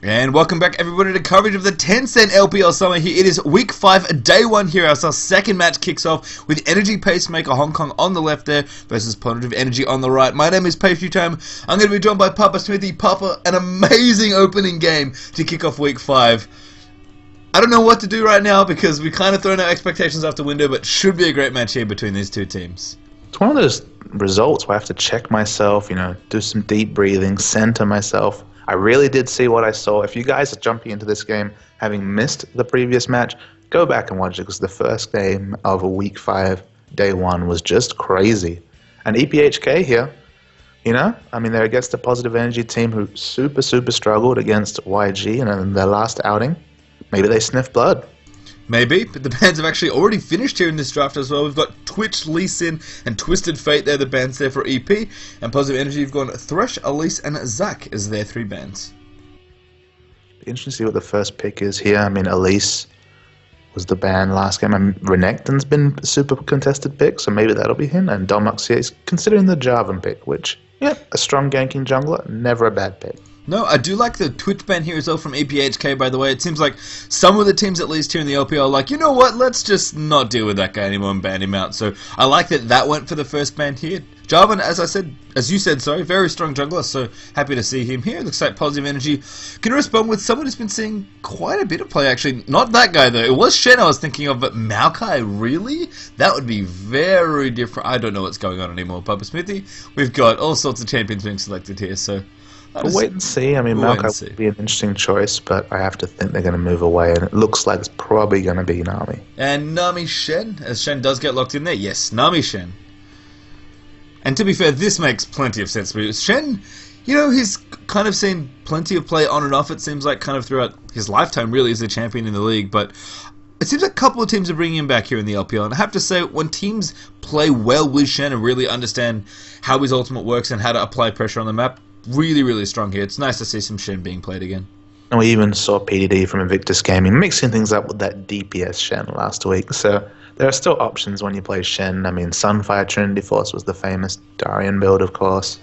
And welcome back everybody to coverage of the 10-cent LPL Summer here. It is week 5, day 1 here as our second match kicks off with Energy Pacemaker Hong Kong on the left there versus Positive Energy on the right. My name is Pastry Time. I'm going to be joined by Papa Smithy. Papa, an amazing opening game to kick off week 5. I don't know what to do right now because we kind of thrown our expectations out the window, but should be a great match here between these two teams. It's one of those results where I have to check myself, do some deep breathing, center myself. I really did see what I saw. If you guys are jumping into this game having missed the previous match, go back and watch it because the first game of week 5, day 1 was just crazy. And EPHK here, they're against a Positive Energy team who super struggled against YG in their last outing. Maybe they sniffed blood. Maybe, but the bands have actually already finished here in this draft as well. We've got Twitch, Lee Sin, and Twisted Fate. They're the bands there for EP. And Positive Energy, you've gone Thresh, Elise, and Zack as their 3 bands. Be interesting to see what the first pick is here. Elise was the band last game. Renekton's been a super contested pick, so maybe that'll be him. And Domox here is considering the Jarvan pick, which, a strong ganking jungler, never a bad pick. No, I do like the Twitch ban here as well from EPHK, by the way. It seems like some of the teams, at least here in the LPL, are like, you know what, let's just not deal with that guy anymore and ban him out. So I like that went for the first ban here. Jarvan, as you said, very strong jungler, so happy to see him here. Looks like Positive Energy can respond with someone who's been seeing quite a bit of play, actually. Not that guy, though. It was Shen I was thinking of, but Maokai, really? That would be very different. I don't know what's going on anymore, Papa Smithy. We've got all sorts of champions being selected here, so... We'll wait and see. Maokai would be an interesting choice, but I have to think they're going to move away, and it looks like it's probably going to be Nami. And Nami Shen, as Shen does get locked in there. Yes, Nami Shen. And to be fair, this makes plenty of sense because Shen, he's kind of seen plenty of play on and off, it seems like, kind of throughout his lifetime, really, as a champion in the league, but it seems like a couple of teams are bringing him back here in the LPL, and I have to say, when teams play well with Shen and really understand how his ultimate works and how to apply pressure on the map, really strong here. It's nice to see some Shen being played again. And we even saw PDD from Invictus Gaming mixing things up with that DPS Shen last week. So there are still options when you play Shen. Sunfire Trinity Force was the famous Darian build, of course.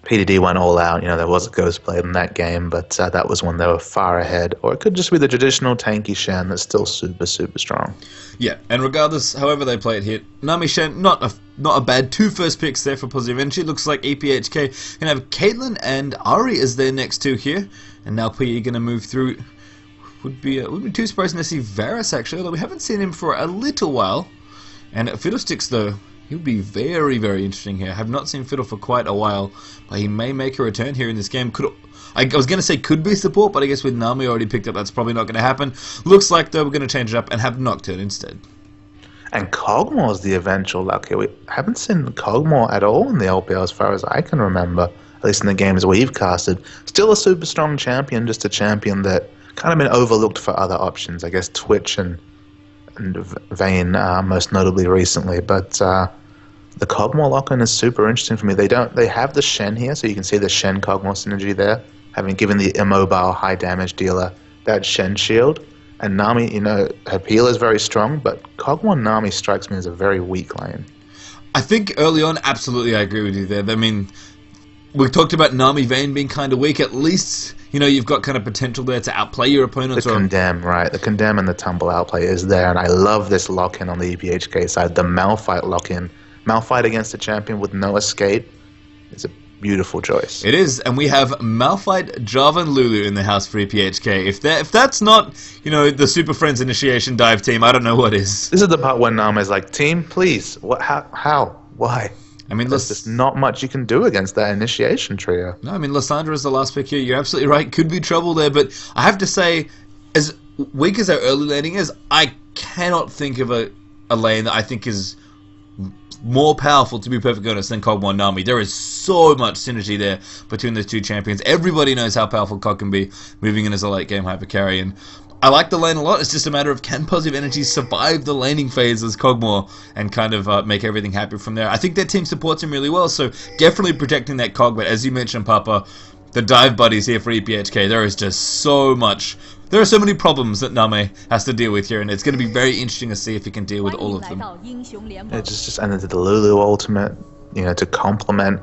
PDD went all out. There was a Ghost Blade in that game, but that was when they were far ahead. Or it could just be the traditional tanky Shen that's still super strong. Yeah, and regardless, however they play it here, Nami Shen, not a bad 2 first picks there for Positive Energy. Looks like EPHK can have Caitlyn and Ari as their next 2 here. And now PE going to move through. Would be too surprising to see Varus, actually, although we haven't seen him for a little while. And Fiddlesticks, though, he'll be very interesting here. I have not seen Fiddle for quite a while, but he may make a return here in this game. I was going to say could be support, but I guess with Nami already picked up, that's probably not going to happen. Looks like, though, we're going to change it up and have Nocturne instead. And Kog'Maw's the eventual luck here. We haven't seen Kog'Maw at all in the LPL as far as I can remember, at least in the games we've casted. Still a super strong champion, just a champion that kind of been overlooked for other options. I guess Twitch and Vayne most notably recently, but the Kog'Maw lock-in is super interesting for me. They have the Shen here, so you can see the Shen Kog'Maw synergy there, having given the immobile high damage dealer that Shen shield. And Nami, her peel is very strong, but Kog'Maw Nami strikes me as a very weak lane. I think early on, absolutely, I agree with you there. We talked about Nami Vayne being kind of weak. At least, you've got kind of potential there to outplay your opponents. The Condemn, right. The Condemn and the Tumble outplay is there, and I love this lock-in on the EPHK side. The Malphite lock-in. Malphite against a champion with no escape is a beautiful choice. It is, and we have Malphite, Jarvan, Lulu in the house for EPHK. If that's not, the Super Friends Initiation Dive team, I don't know what is. This is the part when Nami's like, team, please. What? How? Why? There's just not much you can do against that initiation trio. No, Lysandra is the last pick here. You're absolutely right. Could be trouble there, but I have to say, as weak as our early laning is, I cannot think of a lane that I think is more powerful, to be perfectly honest, than Kog'Maw Nami. There is so much synergy there between those two champions. Everybody knows how powerful Kog can be, moving in as a late game hyper carry, and I like the lane a lot. It's just a matter of can Positive Energy survive the laning phase as Kog'Maw and kind of make everything happy from there. I think their team supports him really well, so definitely protecting that Kog, but as you mentioned, Papa, the dive buddies here for EPHK, there is just so much. There are so many problems that Nami has to deal with here, and it's going to be very interesting to see if he can deal with all of them. Just ended the Lulu ultimate, to complement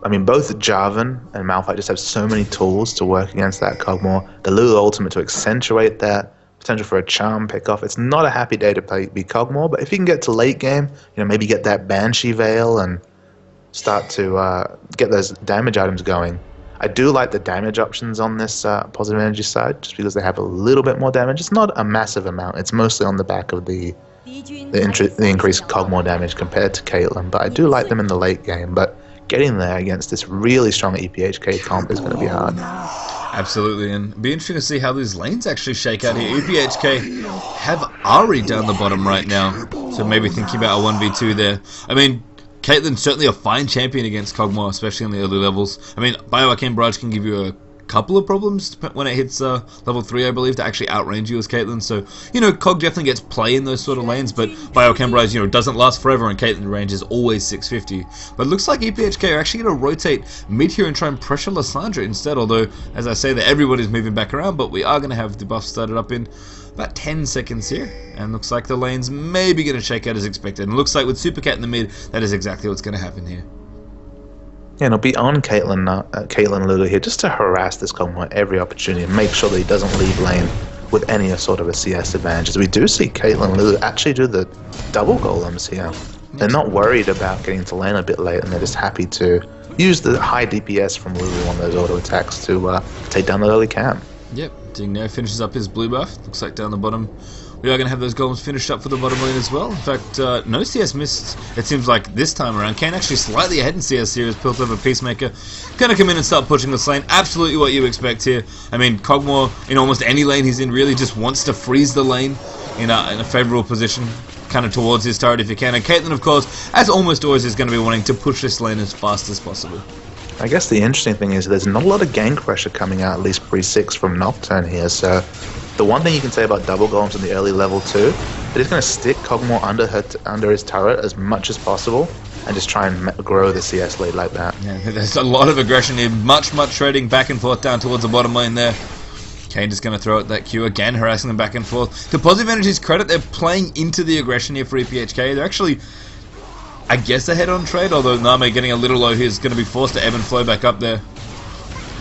I mean, both Jarvan and Malphite just have so many tools to work against that Kog'Maw. The Lulu ultimate to accentuate that potential for a charm pickoff. It's not a happy day to be Kog'Maw, but if you can get to late game, maybe get that Banshee Veil and start to get those damage items going. I do like the damage options on this positive energy side, just because they have a little bit more damage. It's not a massive amount. It's mostly on the back of the increased Kog'Maw damage compared to Caitlyn, but I do like them in the late game. But getting there against this really strong EPHK comp is going to be hard. Absolutely, and it'll be interesting to see how these lanes actually shake out here. EPHK have Ari down the bottom right now, so maybe thinking about a 1v2 there. I mean, Caitlyn's certainly a fine champion against Kog'Maw, especially in the early levels. I mean, Bioarcane Barrage can give you a couple of problems when it hits level 3, I believe, to actually outrange you as Caitlyn. So, Cog definitely gets play in those sort of lanes, but Bioarcane Barrage, doesn't last forever, and Caitlyn range is always 650. But it looks like EPHK are actually going to rotate mid here and try and pressure Lissandra instead, although, as I say, that everybody's moving back around, but we are going to have the buff started up in about 10 seconds here, and looks like the lane's maybe going to shake out as expected. And looks like with Super Cat in the mid, that is exactly what's going to happen here. Yeah, and it'll be on Caitlyn Lulu here just to harass this Kog'Maw at every opportunity and make sure that he doesn't leave lane with any sort of a CS advantage. As we do see Caitlyn Lulu actually do the double golems here. They're not worried about getting to lane a bit late, and they're just happy to use the high DPS from Lulu on those auto attacks to take down the early camp. Yep, Ding now finishes up his blue buff. Looks like down the bottom we are going to have those golems finished up for the bottom lane as well. In fact, no CS missed, it seems like, this time around. Kane actually slightly ahead in CS here as Piltover Peacemaker going to come in and start pushing this lane. Absolutely what you expect here. I mean, Kog'Maw, in almost any lane he's in, really just wants to freeze the lane in a favourable position, kind of towards his turret if you can. And Caitlyn, of course, as almost always, is going to be wanting to push this lane as fast as possible. I guess the interesting thing is there's not a lot of gank pressure coming out, at least pre-6 from Nocturne here, so the one thing you can say about double golems in the early level 2, they're just going to stick Kog'Maw under his turret as much as possible and just try and grow the CS lead like that. Yeah, there's a lot of aggression here, much trading back and forth down towards the bottom lane there. Kane just going to throw out that Q again, harassing them back and forth. To Positive Energy's credit, they're playing into the aggression here for EPHK. They're actually, I guess, ahead on trade, although Name getting a little low here is going to be forced to ebb and flow back up there.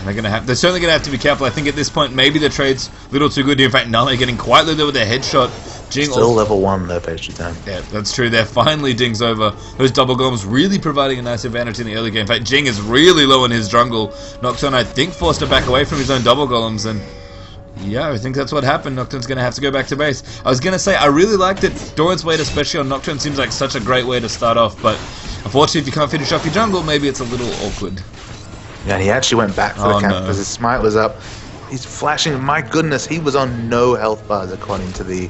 And they're certainly going to have to be careful. I think at this point, maybe the trade's a little too good here. In fact, Name getting quite low there with their headshot. Jing still level 1 though, pastry time. Yeah, that's true. They're finally Dings over. Those double golems really providing a nice advantage in the early game. In fact, Jing is really low in his jungle. Nocturne, I think, forced to back away from his own double golems, and yeah, I think that's what happened. Nocturne's going to have to go back to base. I was going to say, I really liked it. Doran's Wait, especially on Nocturne, seems like such a great way to start off, but unfortunately, if you can't finish off your jungle, maybe it's a little awkward. Yeah, he actually went back for the camp because his smite was up. He's flashing. My goodness, he was on no health bars according to the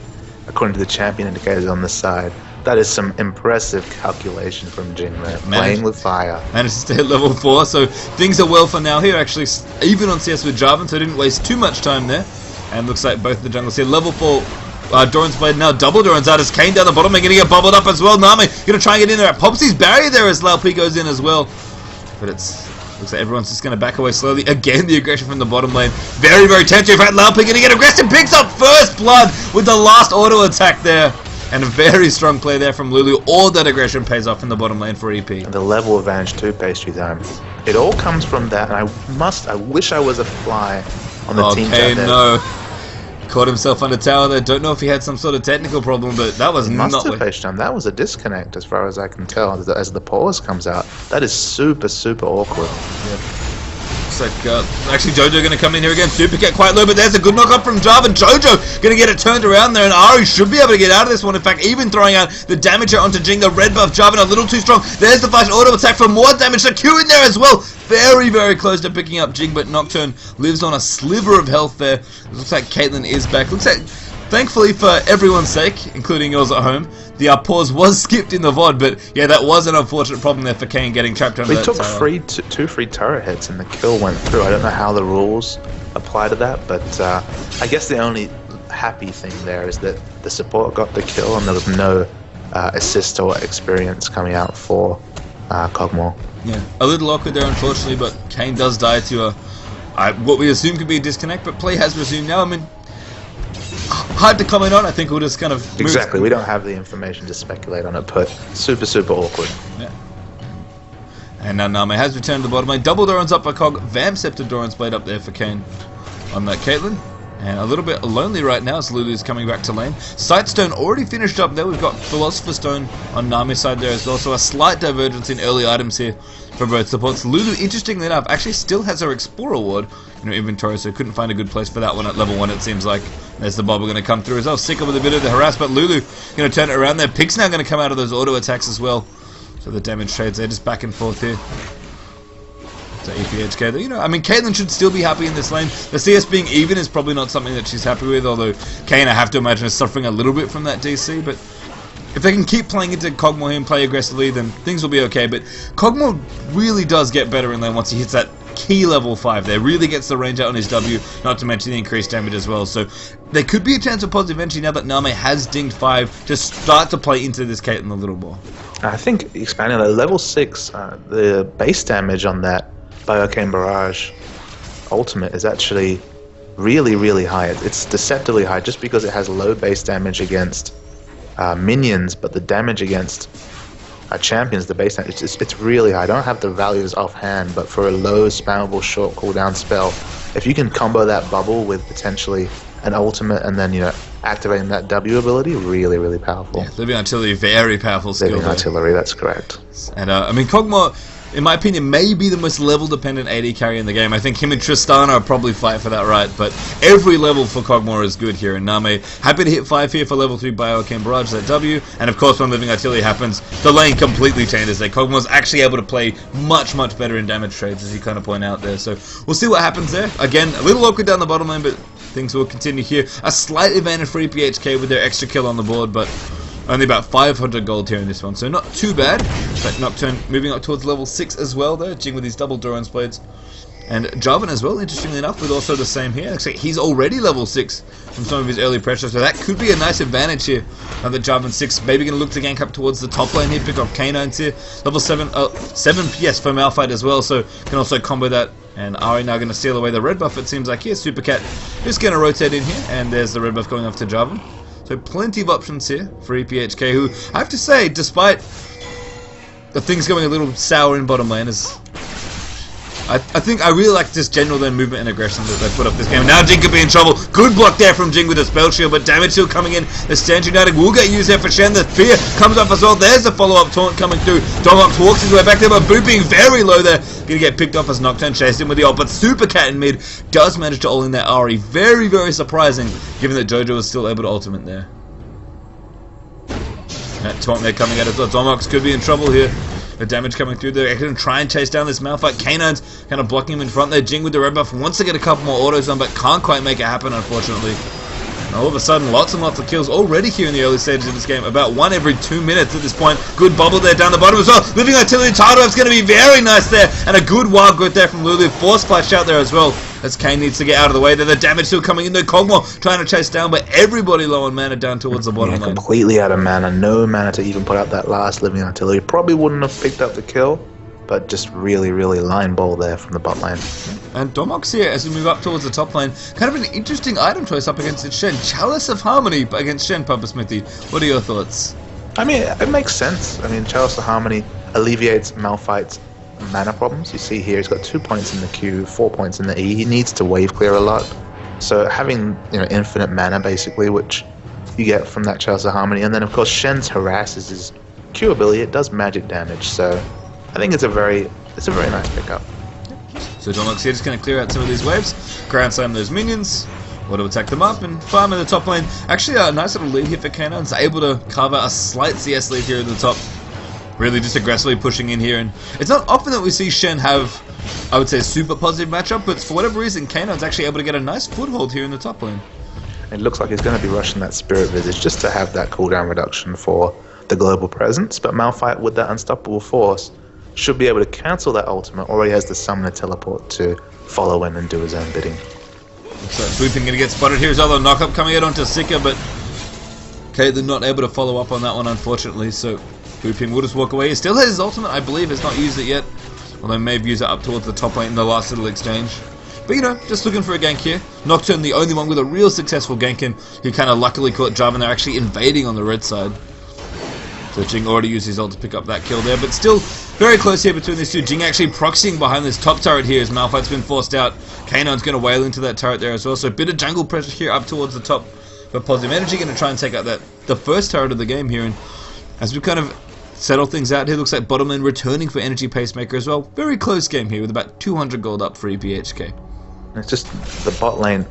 champion indicators on the side. That is some impressive calculation from Jing there. Playing with fire. Managed to stay at level 4, so things are well for now here. Actually, even on CS with Jarvan, so didn't waste too much time there. And looks like both of the jungles here. Level 4. Doran's Blade now double Doran's out as Kane down the bottom. They're going to get bubbled up as well. Name going to try and get in there. Pops his barrier there as Laupi goes in as well. But looks like everyone's just going to back away slowly. Again, the aggression from the bottom lane. Very tempting. In fact, Laupi going to get aggressive. Picks up first blood with the last auto attack there. And a very strong play there from Lulu. All that aggression pays off in the bottom lane for EP. And the level advantage too, pastry time. It all comes from that, and I wish I was a fly on the team. Okay, no. Caught himself under tower there. Don't know if he had some sort of technical problem, but that was not pastry time. That was a disconnect as far as I can tell as the pause comes out. That is super awkward. Yeah. Looks like, actually Jojo going to come in here again. Super Cat quite low, but there's a good knock up from Jarvan. Jojo going to get it turned around there, and Ari should be able to get out of this one. In fact, even throwing out the damager onto Jing, the red buff. Jarvan a little too strong. There's the flash auto attack for more damage. The Q in there as well. Very close to picking up Jing, but Nocturne lives on a sliver of health there. It looks like Caitlyn is back. Looks like, thankfully for everyone's sake, including yours at home, the pause was skipped in the VOD, but yeah, that was an unfortunate problem there for Kane getting trapped under that tower. He took two free turret hits and the kill went through. I don't know how the rules apply to that, but I guess the only happy thing there is that the support got the kill and there was no assist or experience coming out for Kog'Maw. Yeah, a little awkward there, unfortunately, but Kane does die to what we assume could be a disconnect, but play has resumed now. I mean, hard to comment on. I think we'll just kind of exactly. We don't have the information to speculate on it, but super awkward. Yeah. And now Name has returned to the bottom lane. Double Doran's up by Cog. Vamp Scepter Doran's blade up there for Kane on that Caitlyn. And a little bit lonely right now as Lulu's coming back to lane. Sightstone already finished up there. We've got Philosopher's Stone on Nami's side there as well. So a slight divergence in early items here for both supports. Lulu, interestingly enough, actually still has her Explorer Award in her inventory, so couldn't find a good place for that one at level 1, it seems like. There's the bobble going to come through as well. Sicker with a bit of the harass, but Lulu going to turn it around there. Pig's now going to come out of those auto attacks as well. So the damage trades there, just back and forth here. So EPHK, you know, I mean, Caitlyn should still be happy in this lane. The CS being even is probably not something that she's happy with, although Kane, I have to imagine, is suffering a little bit from that DC, but if they can keep playing into Kog'Maw here and play aggressively, then things will be okay. But Kog'Maw really does get better in lane once he hits that key level 5 there. Really gets the range out on his W, not to mention the increased damage as well. So there could be a chance of positive eventually now that Name has dinged 5 to start to play into this Caitlyn a little more. I think expanding at level 6, the base damage on that Bioarcane Barrage ultimate is actually really, really high. It's deceptively high just because it has low base damage against minions, but the damage against champions, the base damage, it's really high. I don't have the values offhand, but for a low spammable short cooldown spell, if you can combo that bubble with potentially an ultimate and then, you know, activating that W ability, really, really powerful. Yeah, Living Artillery, very powerful skill. Living Artillery, that's correct. And I mean, Kog'Maw, in my opinion, may be the most level-dependent AD carry in the game. I think him and Tristana are probably fight for that right, but every level for Kog'Maw is good here. And Name, happy to hit 5 here for level 3 Bioarcane Barrage, that W. And of course, when Living Artillery happens, the lane completely changes there. Kog'Maw's actually able to play much, much better in damage trades, as you kind of point out there. So we'll see what happens there. Again, a little awkward down the bottom lane, but things will continue here. A slight advantage for EPHK with their extra kill on the board, but only about 500 gold here in this one, so not too bad. But Nocturne moving up towards level 6 as well there, Jing with his double Doran's blades. And Jarvan as well, interestingly enough, with also the same here. Actually, he's already level 6 from some of his early pressure, so that could be a nice advantage here. Now that Jarvan's 6, maybe going to look to gank up towards the top lane here, pick off Canines here. Level 7 PS for Malphite as well, so can also combo that. And Ari now going to steal away the red buff, it seems like here. Supercat just going to rotate in here, and there's the red buff going off to Jarvan. So plenty of options here for EPHK, who, I have to say, despite the things going a little sour in bottom lane, is I think I really like just general their movement and aggression that they put up this game. Now Jing could be in trouble. Good block there from Jing with a spell shield, but damage shield coming in. The Stand United will get used there for Shen. The fear comes up as well. There's the follow-up taunt coming through. Domox walks his way back there, but Boot being very low there. Gonna get picked off as Nocturne chased him with the ult, but Supercat in mid does manage to ult in that Ari. Very, very surprising, given that Jojo was still able to ultimate there. That taunt there coming out as well. Domox could be in trouble here. The damage coming through there. I can try and chase down this Malphite. Canines kind of blocking him in front there. Jing with the red buff wants to get a couple more autos on, but can't quite make it happen, unfortunately. And all of a sudden, lots and lots of kills already here in the early stages of this game. About 1 every 2 minutes at this point. Good bubble there down the bottom as well. Living Artillery Tardov's going to be very nice there. And a good wild growth there from Lulu. Force Splash out there as well, as Kane needs to get out of the way there. The damage still coming in there. Kog'Maw trying to chase down, but everybody low on mana down towards the bottom lane. Completely out of mana. No mana to even put out that last Living Artillery. Probably wouldn't have picked up the kill, but just really, really line ball there from the bot lane. And Domox here, as we move up towards the top lane, kind of an interesting item choice up against Shen. Chalice of Harmony against Shen, Papa Smithy. What are your thoughts? I mean, it makes sense. I mean, Chalice of Harmony alleviates Malphite's mana problems. You see here, he's got 2 points in the Q, 4 points in the E. He needs to wave clear a lot. So having, you know, infinite mana, basically, which you get from that Chalice of Harmony. And then, of course, Shen's Harass is his Q ability. It does magic damage, so I think it's a very nice pickup. So Domox here just going to clear out some of these waves, Grand Slam those minions, auto attack them up, and farm in the top lane. Actually, a nice little lead here for Canines, able to carve out a slight CS lead here at the top. Really just aggressively pushing in here, and it's not often that we see Shen have, I would say, a super positive matchup, but for whatever reason, Canines actually able to get a nice foothold here in the top lane. It looks like he's going to be rushing that Spirit Visage just to have that cooldown reduction for the global presence, but Malphite with that Unstoppable Force should be able to cancel that ultimate, or he has the Summoner Teleport to follow in and do his own bidding. So Booping going to get spotted here as well. The knockup coming out onto Sika, but Caitlyn not able to follow up on that one, unfortunately, so Booping will just walk away. He still has his ultimate, I believe, has not used it yet, although may have used it up towards the top lane in the last little exchange. But, you know, just looking for a gank here. Nocturne, the only one with a real successful gank in, who kind of luckily caught Jarvan. They're actually invading on the red side. So Jing already used his ult to pick up that kill there, but still very close here between these two. Jing actually proxying behind this top turret here as Malphite's been forced out. K9's going to wail into that turret there as well, so a bit of jungle pressure here up towards the top. But Positive Energy going to try and take out the first turret of the game here, and as we kind of settle things out here, looks like bottom lane returning for Energy Pacemaker as well. Very close game here with about 200 gold up for EPHK. It's just the bot lane,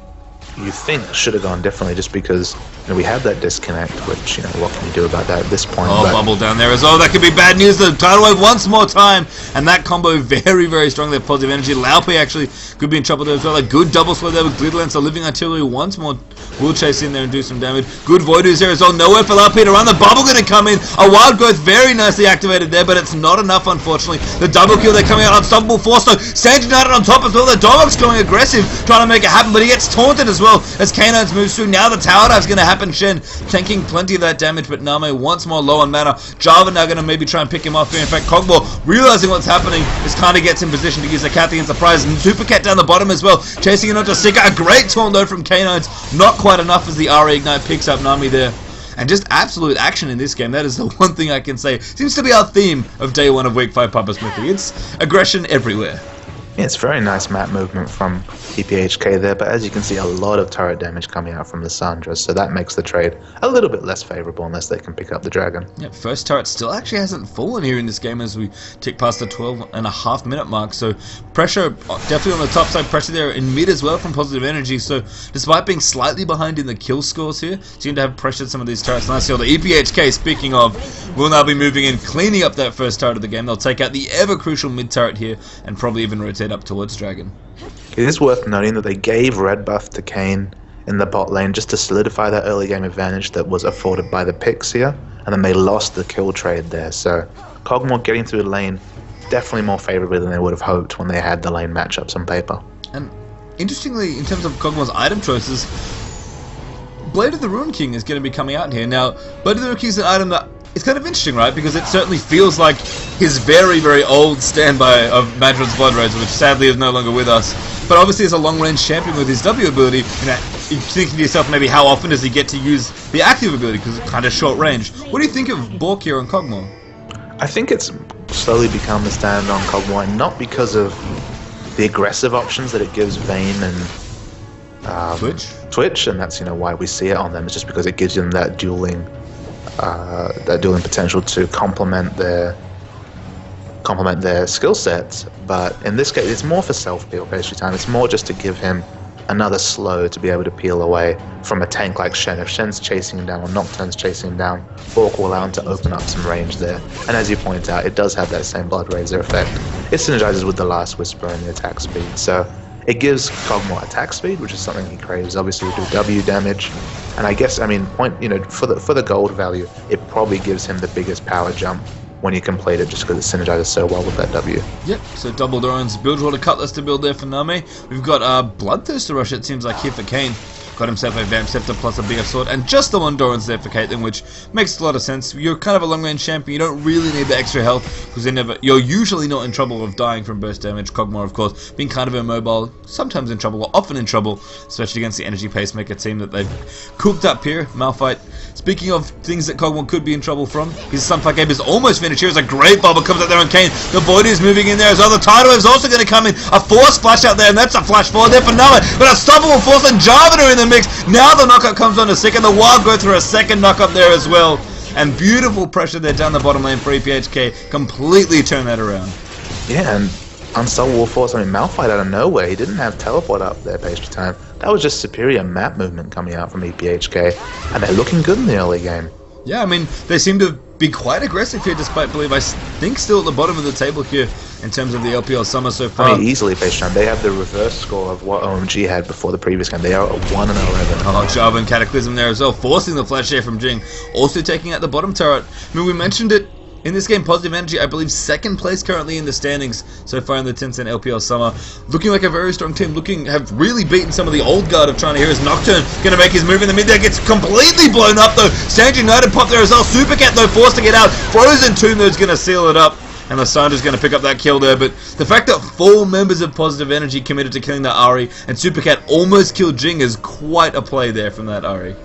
you think, should have gone differently just because we had that disconnect, which, what can you do about that at this point? Oh, bubble down there as well. That could be bad news. The tidal wave once more time, and that combo very, very strong there. Positive Energy. Laupe actually could be in trouble there as well. A good double slow there with Glidlance. So Living Artillery once more will chase in there and do some damage. Good Voidoo's there as well. Nowhere for Laupe to run. The bubble going to come in. A Wild Growth very nicely activated there, but it's not enough, unfortunately. The double kill, they're coming out. Unstoppable Force, though. Sage United on top as well. The Dog's going aggressive, trying to make it happen, but he gets taunted as well as K9's moves through. Now the tower dive's going to happen. Shen tanking plenty of that damage, but Name once more low on mana. Java now going to maybe try and pick him off here. In fact, Kog'Maw, realizing what's happening, just kind of gets in position to use the Cathian Surprise. And Super Cat down the bottom as well, chasing it onto Sika. A great taunt though from K9's. Not quite enough as the RE Ignite picks up Nami there. And just absolute action in this game. That is the one thing I can say. Seems to be our theme of day one of week 5 Papa Smithy. It's aggression everywhere. Yeah, it's very nice map movement from EPHK there, but as you can see, a lot of turret damage coming out from the Sandra, so that makes the trade a little bit less favourable unless they can pick up the Dragon. Yeah, first turret still actually hasn't fallen here in this game as we tick past the 12.5 minute mark, so pressure definitely on the top side, pressure there in mid as well from Positive Energy, so despite being slightly behind in the kill scores here, seem to have pressured some of these turrets nicely. The EPHK, speaking of, will now be moving in, cleaning up that first turret of the game. They'll take out the ever crucial mid turret here and probably even rotate up towards Dragon. It is worth noting that they gave red buff to Kayn in the bot lane just to solidify that early game advantage that was afforded by the picks here, and then they lost the kill trade there. So Kog'Maw getting through the lane definitely more favorably than they would have hoped when they had the lane matchups on paper. And interestingly, in terms of Kog'Maw's item choices, Blade of the Ruin King is going to be coming out here. Now, Blade of the Ruin King is an item that it's kind of interesting, right? Because it certainly feels like his very, very old standby of Madron's Blood Rage, which sadly is no longer with us. But obviously as a long-range champion with his W ability, you're thinking to yourself, maybe how often does he get to use the active ability, because it's kind of short range. What do you think of Bork here on Kog'Maw? I think it's slowly become the standard on Kog'Maw, and not because of the aggressive options that it gives Vayne and Twitch, and that's why we see it on them. It's just because it gives them that dueling potential to complement their skill sets. But in this case, it's more for self-peel pastry time. It's more just to give him another slow to be able to peel away from a tank like Shen. If Shen's chasing him down or Nocturne's chasing him down, Bork will allow him to open up some range there. And as you point out, it does have that same Blood Razor effect. It synergizes with the Last Whisper and the attack speed. So it gives Kog'Maw attack speed, which is something he craves. Obviously, we do W damage, and I guess for the gold value, it probably gives him the biggest power jump when you complete it, just because it synergizes so well with that W. Yep. So double Doran's build water cutlass to build there for Nami. We've got Bloodthirster Rush. It seems like here for Kayn. Got himself a Vamp Scepter plus a BF Sword, and just the one Doran's there for Caitlyn, which makes a lot of sense. You're kind of a long-range champion, you don't really need the extra health, because you're usually not in trouble of dying from burst damage. Kog'Maw, of course, being kind of immobile, sometimes in trouble, or often in trouble, especially against the Energy Pacemaker team that they've cooked up here. Malphite, speaking of things that Kog'Maw could be in trouble from, his Sunfight game is almost finished. Here's a great bubble, comes out there on Kayn. The Void is moving in there as well. The Tidal Wave's also going to come in. A Force Flash out there, and that's a flash forward there for Nami. But Unstoppable Force and Jarvan are in the mix. Now the knockup comes on a second. The Wild go through a second knockup there as well. And beautiful pressure there down the bottom lane for EPHK. Completely turn that around. Yeah, and Unstoppable Force, Malphite out of nowhere. He didn't have teleport up there pastry time. That was just superior map movement coming out from EPHK. And they're looking good in the early game. Yeah, they seem to be quite aggressive here, despite, I think, still at the bottom of the table here in terms of the LPL Summer so far. Easily, Patreon. They have the reverse score of what OMG had before the previous game. They are at 1-11. Oh, Jarvan Cataclysm there as well, forcing the flash here from Jing. Also taking out the bottom turret. We mentioned it in this game, Positive Energy, I believe, second place currently in the standings so far in the Tencent LPL Summer. Looking like a very strong team, have really beaten some of the old guard of China. Here is Nocturne, going to make his move in the mid there, gets completely blown up though. Sage United pop there as well. Super Cat though, forced to get out. Frozen Tomb though is going to seal it up. And Lissandra's going to pick up that kill there, but the fact that 4 members of Positive Energy committed to killing that Ahri, and Super Cat almost killed Jing is quite a play there from that Ahri.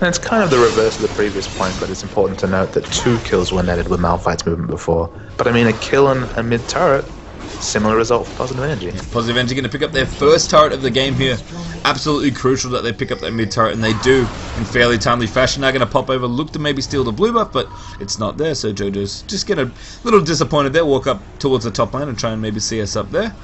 And it's kind of the reverse of the previous point, but it's important to note that 2 kills were netted with Malphite's movement before. But I mean, a kill and a mid-turret, similar result for Positive Energy. Yeah, Positive Energy going to pick up their first turret of the game here. Absolutely crucial that they pick up that mid-turret, and they do in fairly timely fashion. Now going to pop over, look to maybe steal the blue buff, but it's not there, so JoJo's just get a little disappointed there, walk up towards the top lane and try and maybe see us up there.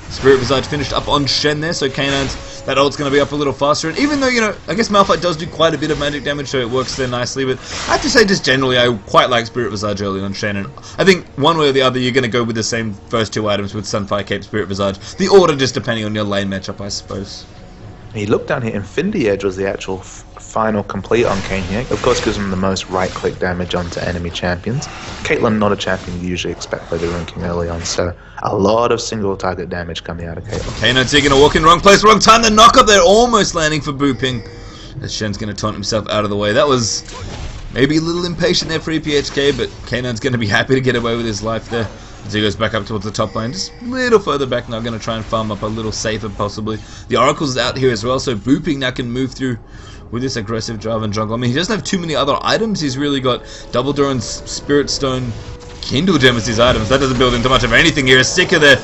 Spirit Visage finished up on Shen there, so Kanan's, that ult's going to be up a little faster. And even though, you know, I guess Malphite does do quite a bit of magic damage, so it works there nicely. But I have to say, just generally, I quite like Spirit Visage early on Shen. And I think one way or the other, you're going to go with the same first 2 items with Sunfire Cape, Spirit Visage. The order just depending on your lane matchup, I suppose. He looked down here, Infinity Edge was the actual final complete on Kayn here. Of course, gives him the most right-click damage onto enemy champions. Caitlyn, not a champion you usually expect by the Rune King early on, so a lot of single-target damage coming out of Caitlyn. Kanan's going to walk in wrong place, wrong time. The knock-up there, almost landing for Booping. As Shen's going to taunt himself out of the way. That was maybe a little impatient there for EPHK, but Kanan's going to be happy to get away with his life there. As he goes back up towards the top lane, just a little further back now, going to try and farm up a little safer possibly. The Oracle's out here as well, so Booping now can move through with this aggressive Jarvan jungle. I mean, he doesn't have too many other items. He's really got Double Doran's Spirit Stone, Kindle Gem as his items. That doesn't build into much of anything here. Sticker there.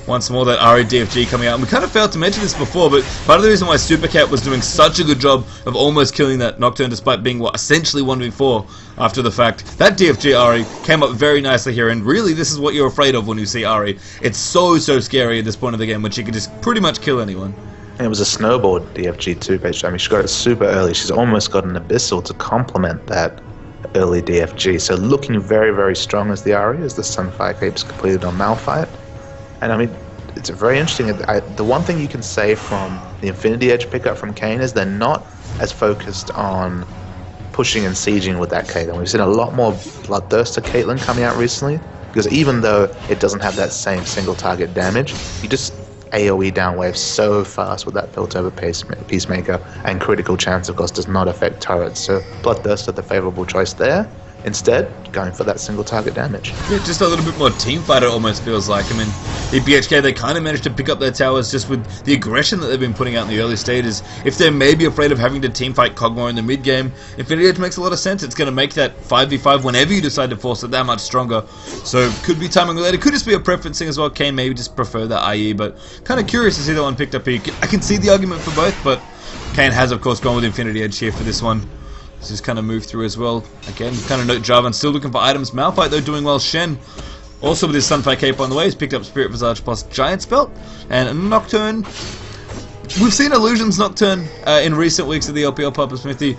Once more, that RE DFG coming out. And we kind of failed to mention this before, but part of the reason why Supercat was doing such a good job of almost killing that Nocturne despite being, what, essentially 1v4 after the fact, that DFG RE came up very nicely here, and really this is what you're afraid of when you see RE. It's so scary at this point of the game when she can just pretty much kill anyone. And it was a snowboard DFG too, Paige. I mean, she got it super early. She's almost got an Abyssal to complement that early DFG. So looking very, very strong as the RE, as the Sunfire Cape's completed on Malphite. And I mean, it's very interesting. The one thing you can say from the Infinity Edge pickup from Kayn is they're not as focused on pushing and sieging with that Caitlyn. We've seen a lot more Bloodthirster Caitlyn coming out recently, because even though it doesn't have that same single target damage, you just AoE downwave so fast with that Piltover Peacemaker, and critical chance of course does not affect turrets, so Bloodthirster the favourable choice there. Instead, going for that single target damage. Yeah, just a little bit more team fighter it almost feels like. I mean, EPHK, they kind of managed to pick up their towers just with the aggression that they've been putting out in the early stages. If they're maybe afraid of having to team fight Kog'Maw in the mid game, Infinity Edge makes a lot of sense. It's going to make that 5v5 whenever you decide to force it that much stronger. So, could be timing related. Could just be a preferencing as well. Kayn maybe just prefer that IE, but kind of curious to see that one picked up here. I can see the argument for both, but Kayn has of course gone with Infinity Edge here for this one. Let's just kind of move through as well. Again, kind of note Jarvan still looking for items. Malphite though doing well. Shen also with his Sunfire Cape on the way. He's picked up Spirit Visage plus Giant Spell. And Nocturne. We've seen Illusions Nocturne in recent weeks of the LPL Papa Smithy.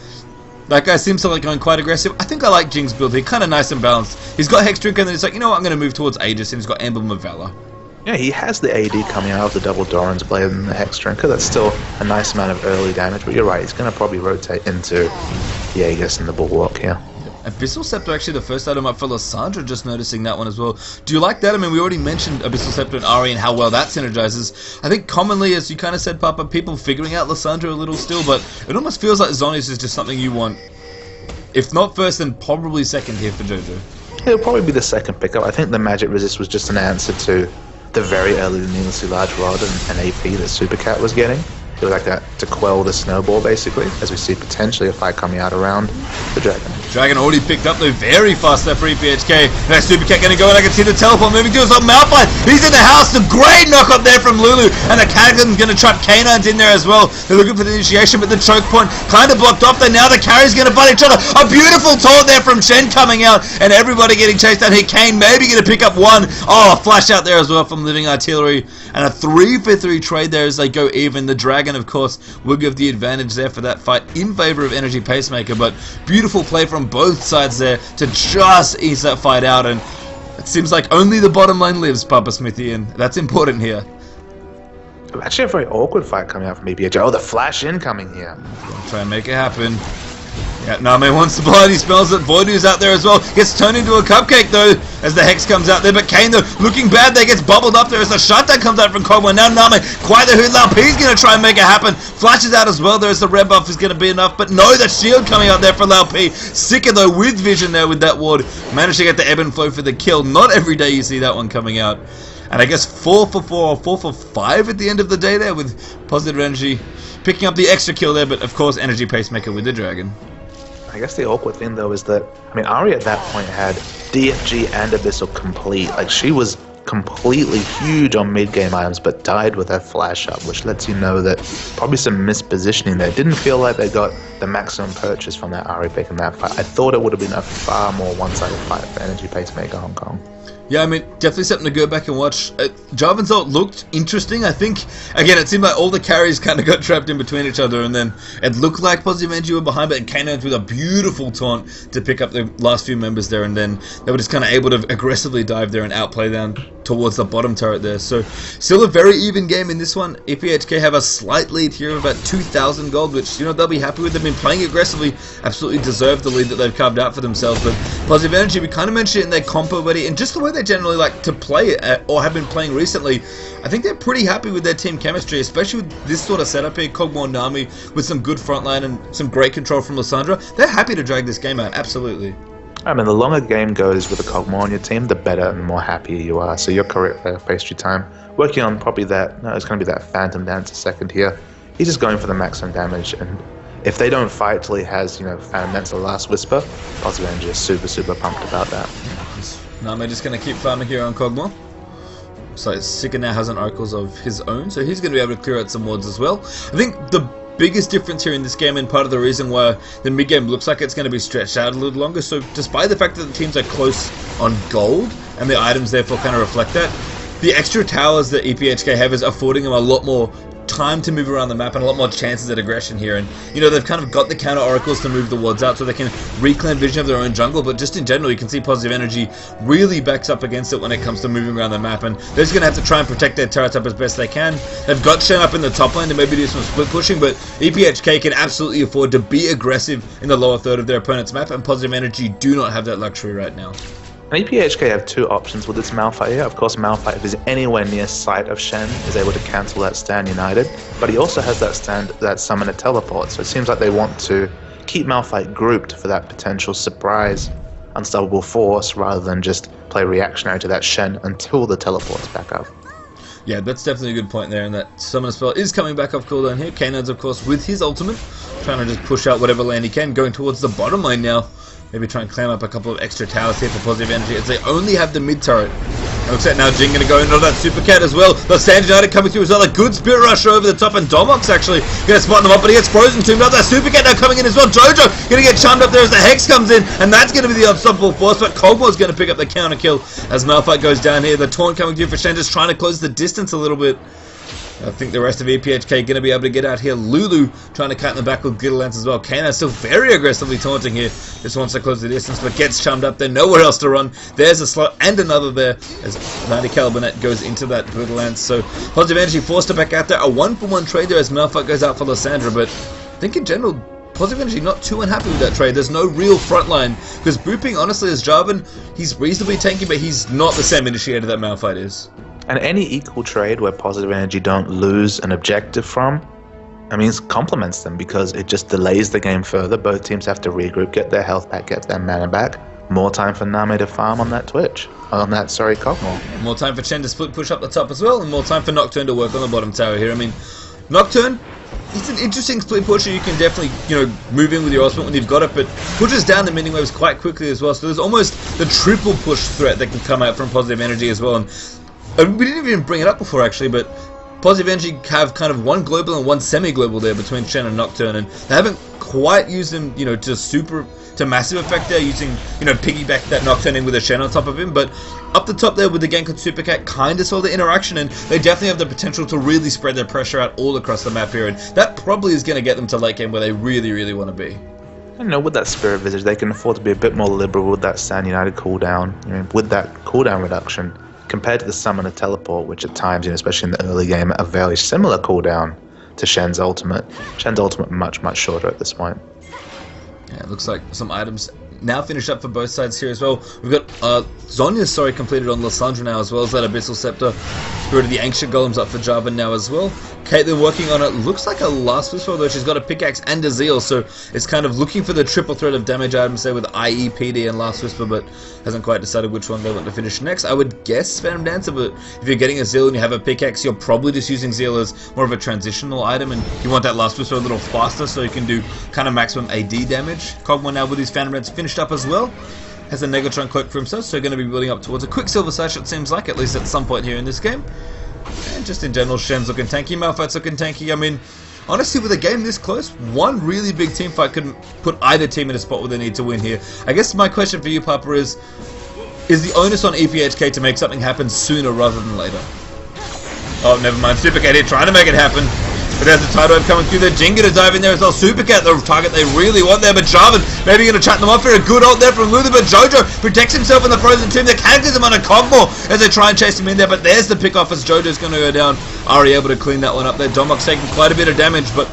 That guy seems to like going quite aggressive. I think I like Jing's build here. Kind of nice and balanced. He's got Hex Drink and then he's like, you know what, I'm going to move towards Aegis. And he's got Emblem of Valor. Yeah, he has the AD coming out of the Double Doran's Blade and the Hex Drinker. That's still a nice amount of early damage, but you're right, he's going to probably rotate into the Aegis and the Bulwark here. Abyssal Scepter actually the first item up for Lysandra, just noticing that one as well. Do you like that? I mean, we already mentioned Abyssal Scepter and RE and how well that synergizes. I think commonly, as you kind of said, Papa, people figuring out Lysandra a little still, but it almost feels like Zhonya's is just something you want. If not first, then probably second here for JoJo. It'll probably be the second pickup. I think the Magic Resist was just an answer to the very early needlessly large rod and AP that Supercat was getting. It was like that to quell the snowball basically, as we see potentially a fight coming out around the Dragon. Dragon already picked up though very fast there for EPHK. Now Supercat gonna go and I can see the teleport moving to us on Malphite. He's in the house, the great knock up there from Lulu, and the Cataclysm's gonna trap Canines in there as well. They're looking for the initiation, but the choke point kind of blocked off there. Now the carries gonna fight each other. A beautiful taunt there from Shen coming out, and everybody getting chased down here. Kayn maybe gonna pick up one. Oh, a flash out there as well from Living Artillery, and a 3-for-3 trade there as they go even. The Dragon, of course, will give the advantage there for that fight in favor of Energy Pacemaker, but beautiful play from both sides there to just ease that fight out, and it seems like only the bottom line lives, Papa Smithy, and that's important here. Actually a very awkward fight coming out from EPH. Oh, the flash incoming here. Try and make it happen. Yeah, Name wants to blind, he smells it. Voidu's out there as well. Gets turned into a cupcake though as the Hex comes out there. But Kayn though looking bad there, gets bubbled up there as the shutdown comes out from Kog'Maw. Now Name, quite the hoot. Laopi's going to try and make it happen. Flashes out as well there as the red buff is going to be enough. But no, the shield coming out there for Laopi. Sicker though with vision there with that ward. Managed to get the ebb and flow for the kill. Not every day you see that one coming out. And I guess 4 for 4 or 4 for 5 at the end of the day there, with Positive Energy picking up the extra kill there, but of course Energy Pacemaker with the Dragon. I guess the awkward thing though is that, I mean, Ari at that point had DFG and Abyssal complete. Like, she was completely huge on mid-game items, but died with her flash up, which lets you know that probably some mispositioning there. Didn't feel like they got the maximum purchase from that Ari pick in that fight. I thought it would have been a far more one-sided fight for Energy Pacemaker Hong Kong. Yeah, I mean, definitely something to go back and watch. Jarvan's ult looked interesting. I think, again, it seemed like all the carries kind of got trapped in between each other, and then it looked like Positive Energy were behind, but it came out with a beautiful taunt to pick up the last few members there, and then they were just kind of able to aggressively dive there and outplay them towards the bottom turret there. So, still a very even game in this one. EPHK have a slight lead here of about 2,000 gold, which, you know, they'll be happy with. They've been playing aggressively, absolutely deserve the lead that they've carved out for themselves, but Positive Energy, we kind of mentioned it in their compo buddy, and just the way they generally like to play or have been playing recently, I think they're pretty happy with their team chemistry, especially with this sort of setup here. Kog'Maw and Nami with some good frontline and some great control from Lissandra. They're happy to drag this game out, absolutely. I mean, the longer game goes with a Kog'Maw on your team, the better and more happier you are. So you're correct there, Pastry Time. Working on probably that, no, it's going to be that Phantom Dance a second here. He's just going for the maximum damage, and if they don't fight till he has, you know, Phantom Dance the last Whisper, Positive Energy is super, super pumped about that. Nami just going to keep farming here on Kog'Maw. So Sika now has an Oracles of his own, so he's going to be able to clear out some wards as well. I think the biggest difference here in this game, and part of the reason why the mid game looks like it's going to be stretched out a little longer, so despite the fact that the teams are close on gold, and the items therefore kind of reflect that, the extra towers that EPHK have is affording them a lot more time to move around the map and a lot more chances at aggression here. And, you know, they've kind of got the counter oracles to move the wards out so they can reclaim vision of their own jungle, but just in general you can see Positive Energy really backs up against it when it comes to moving around the map, and they're just going to have to try and protect their turrets up as best they can. They've got Shen up in the top lane to maybe do some split pushing, but EPHK can absolutely afford to be aggressive in the lower third of their opponent's map, and Positive Energy do not have that luxury right now. And EPHK have two options with this Malphite here. Of course, Malphite, if he's anywhere near sight of Shen, is able to cancel that stand United. But he also has that stand, that Summoner Teleport. So it seems like they want to keep Malphite grouped for that potential surprise unstoppable force, rather than just play reactionary to that Shen until the teleport's back up. Yeah, that's definitely a good point there, and that Summoner spell is coming back off cooldown here. Kanad's, of course, with his ultimate, trying to just push out whatever lane he can, going towards the bottom lane now. Maybe try and climb up a couple of extra towers here for Positive Energy, as they only have the mid turret. It looks like now Jin going to go into that Super Cat as well. The Sand United coming through as well. A good Spirit Rush over the top, and Domox actually going to spot them up, but he gets frozen to him. Now that Super Cat now coming in as well. Jojo going to get charmed up there as the Hex comes in, and that's going to be the unstoppable force, but Kog'Maw's going to pick up the counter kill as Malphite goes down here. The taunt coming through for Shen, just trying to close the distance a little bit. I think the rest of EPHK going to be able to get out here. Lulu trying to cut in the back with Glitter Lance as well. Kana still very aggressively taunting here. Just wants to close the distance, but gets charmed up there. Nowhere else to run. There's a slot and another there as 90 Calibernet goes into that Glitter Lance. So Positive Energy forced to back out there. A 1-for-1 trade there as Malphite goes out for Lissandra, but I think in general, Positive Energy not too unhappy with that trade. There's no real front line, because Booping, honestly, as Jarvan, he's reasonably tanky, but he's not the same initiator that Malphite is. And any equal trade where Positive Energy don't lose an objective from, I mean, it complements them, because it just delays the game further. Both teams have to regroup, get their health back, get their mana back. More time for Nami to farm on that Kog'Maw. More time for Chen to split push up the top as well, and more time for Nocturne to work on the bottom tower here. I mean, Nocturne, it's an interesting split pusher. You can definitely, you know, move in with your ultimate when you've got it, but pushes down the minion waves quite quickly as well. So there's almost the triple push threat that can come out from Positive Energy as well. And we didn't even bring it up before actually, but Positive Energy have kind of one global and one semi-global there between Shen and Nocturne, and they haven't quite used them, you know, to massive effect there, using, you know, piggyback that Nocturne in with a Shen on top of him. But up the top there with the gank with Super Cat, kind of saw the interaction, and they definitely have the potential to really spread their pressure out all across the map here, and that probably is going to get them to late game where they really, really want to be. I know, with that Spirit Visage, they can afford to be a bit more liberal with that Sand United cooldown. I mean, with that cooldown reduction, compared to the Summoner Teleport, which at times, you know, especially in the early game, a very similar cooldown to Shen's ultimate. Shen's ultimate much, much shorter at this point. Yeah, it looks like some items now finished up for both sides here as well. We've got Zhonya's completed on Lysandra now, as well as that Abyssal Scepter. Spirit of the Ancient Golems up for Jarvan now as well. Caitlyn working on it, looks like a Last Whisper, though she's got a Pickaxe and a Zeal, so it's kind of looking for the triple threat of damage items there with IE, PD and Last Whisper, but hasn't quite decided which one they want to finish next. I would guess Phantom Dancer, but if you're getting a Zeal and you have a Pickaxe, you're probably just using Zeal as more of a transitional item, and you want that Last Whisper a little faster so you can do kind of maximum AD damage. Kog'Maw now with his Phantom Dancer finished up as well. Has a Negatron Cloak for himself, so going to be building up towards a Quicksilver Sash, it seems like, at least at some point here in this game. And just in general, Shen's looking tanky, Malphite's looking tanky. I mean, honestly, with a game this close, one really big team fight could put either team in a spot where they need to win here. I guess my question for you, Papa, is the onus on EPHK to make something happen sooner rather than later? Oh, never mind. Supercat here trying to make it happen. But there's the Tidal Wave coming through there. Jinga to dive in there as well. Supercat, the target they really want there. But Jarvan maybe going to chat them off here. A good ult there from Luther. But Jojo protects himself in the Frozen Tomb. The Cataclysm on a Kog'Maw as they try and chase him in there. But there's the pick off as Jojo's going to go down. Ari able to clean that one up there. Domok's taking quite a bit of damage. But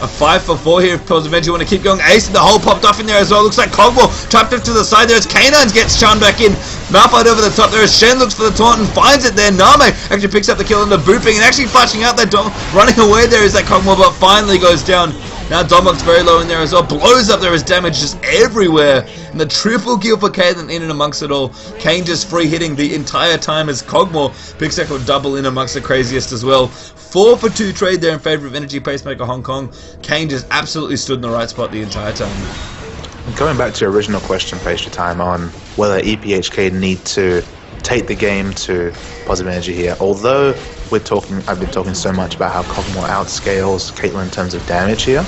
a 5 for 4 here if eventually want to keep going. Ace and the hole popped off in there as well. Looks like Kog'Maw trapped it to the side there as Canines gets charmed back in. Malphite over the top there as Shen looks for the taunt and finds it there. Name actually picks up the kill into booping and actually flashing out that running away there is that Kog'Maw, but finally goes down. Now Domok's very low in there as well. Blows up there as damage just everywhere. And the triple kill for Caitlyn in and amongst it all. Kane just free hitting the entire time as Kog'Maw picks up a double in amongst the craziest as well. 4 for 2 trade there in favour of Energy Pacemaker Hong Kong. Kane just absolutely stood in the right spot the entire time. Going back to your original question, Pastry Time, on whether EPHK need to take the game to Positive Energy here. Although I've been talking so much about how Kog'Maw outscales Caitlyn in terms of damage here,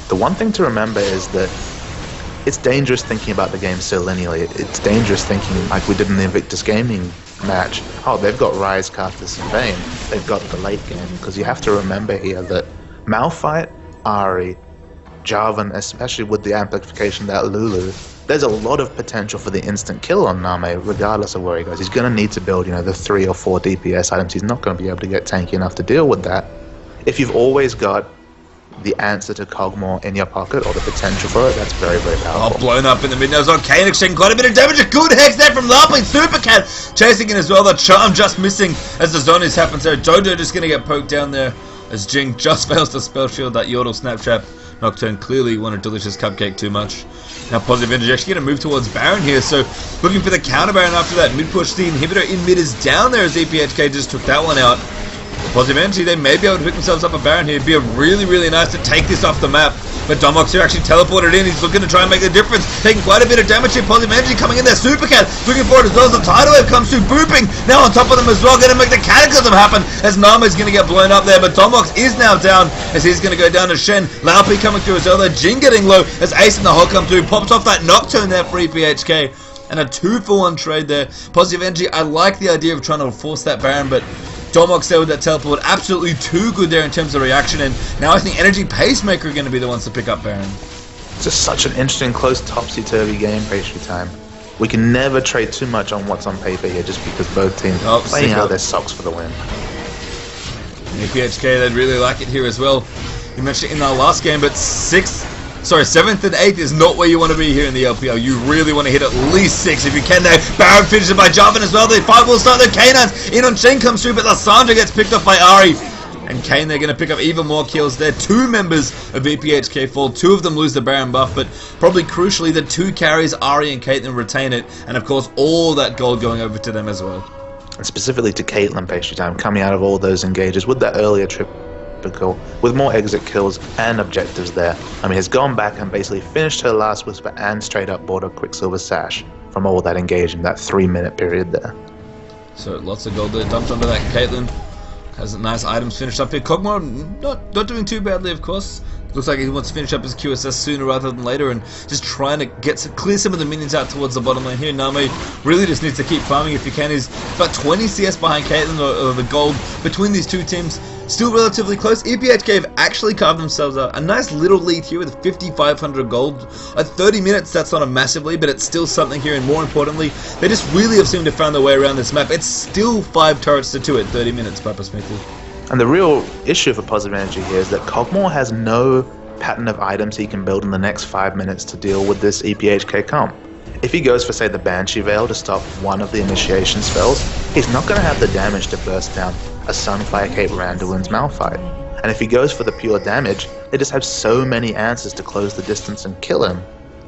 the one thing to remember is that it's dangerous thinking about the game so linearly. It's dangerous thinking like we did in the Invictus Gaming match. Oh, they've got Rise, Karthus, and Vayne. They've got the late game. Because you have to remember here that Malphite, Ahri, Jarvan, especially with the amplification that Lulu, there's a lot of potential for the instant kill on Name, regardless of where he goes. He's going to need to build, the 3 or 4 DPS items. He's not going to be able to get tanky enough to deal with that. If you've always got the answer to Kog'Maw in your pocket, or the potential for it, that's very, very powerful. Oh, blown up in the mid now. Kane extending quite a bit of damage. A good hex there from Larpling. Supercat chasing in as well. The charm just missing as the Zonies happens there. Jojo just going to get poked down there as Jing just fails to spell shield that Yordle Snaptrap. Nocturne clearly wanted Delicious Cupcake too much. Now Positive Energy actually going to move towards Baron here, so looking for the counter Baron after that mid push. The inhibitor in mid is down there as EPHK just took that one out. Positive Energy, they may be able to pick themselves up a Baron here. It'd be really, really nice to take this off the map. But Domok's here actually teleported in. He's looking to try and make the difference. Taking quite a bit of damage here. Positive Energy coming in there. Supercat looking for it as well as the Tidal Wave comes through. Booping now on top of them as well. Going to make the Cataclysm happen as Nama's going to get blown up there. But Domox is now down as he's going to go down to Shen. Laupi coming through as well. Jin getting low as Ace and the Hole come through. Pops off that Nocturne there for EPHK. And a 2-for-1 trade there. Positive Energy, I like the idea of trying to force that Baron, but Domok's there with that teleport, absolutely too good there in terms of reaction, and now I think Energy Pacemaker are going to be the ones to pick up Baron. It's just such an interesting, close, topsy-turvy game, Pastry Time. We can never trade too much on what's on paper here, just because both teams are playing out their socks for the win. EPHK, they'd really like it here as well. You mentioned it in our last game, but 7th and 8th is not where you want to be here in the LPL. You really want to hit at least 6 if you can there. Baron finishes by Jarvan as well. The 5 will start there. Canines in on Shen comes through, but Lysandra gets picked off by Ahri. And Kane, they're going to pick up even more kills there. 2 members of EPHK fall. 2 of them lose the Baron buff, but probably crucially, the 2 carries, Ahri and Caitlyn, retain it. And of course, all that gold going over to them as well. And specifically to Caitlyn, Pastry Time, coming out of all those engages with that earlier trip, with more exit kills and objectives there. I mean, has gone back and basically finished her Last Whisper and straight up bought a Quicksilver Sash from all that engaging, that 3-minute period there. So lots of gold there dumped onto that. Caitlyn has nice items finished up here. Kog'Maw not doing too badly, of course. Looks like he wants to finish up his QSS sooner rather than later, and just trying to clear some of the minions out towards the bottom lane here. Name really just needs to keep farming if he can. He's about 20 CS behind Caitlyn, or the gold between these two teams. Still relatively close. EPHK have actually carved themselves out a nice little lead here with 5,500 gold. At 30 minutes, that's not a massive lead, but it's still something here, and more importantly, they just really have seemed to find their way around this map. It's still 5 turrets to 2 at 30 minutes, Papa Smithy. And the real issue for Positive Energy here is that Kog'Maw has no pattern of items he can build in the next 5 minutes to deal with this EPHK comp. If he goes for, say, the Banshee Veil to stop one of the initiation spells, he's not going to have the damage to burst down a Sunfire Cape Randuin's Malphite. And if he goes for the pure damage, they just have so many answers to close the distance and kill him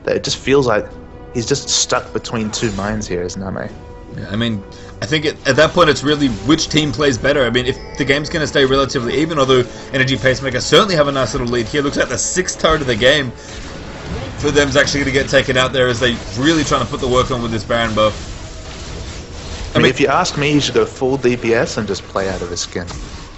that it just feels like he's just stuck between two minds here, isn't Name? Yeah, I mean, I think at that point it's really which team plays better. I mean, if the game's going to stay relatively even, although Energy Pacemaker certainly have a nice little lead here. Looks like the 6th turret of the game for them's actually going to get taken out there as they really trying to put the work on with this Baron buff. I mean, if you ask me, he should go full DPS and just play out of his skin.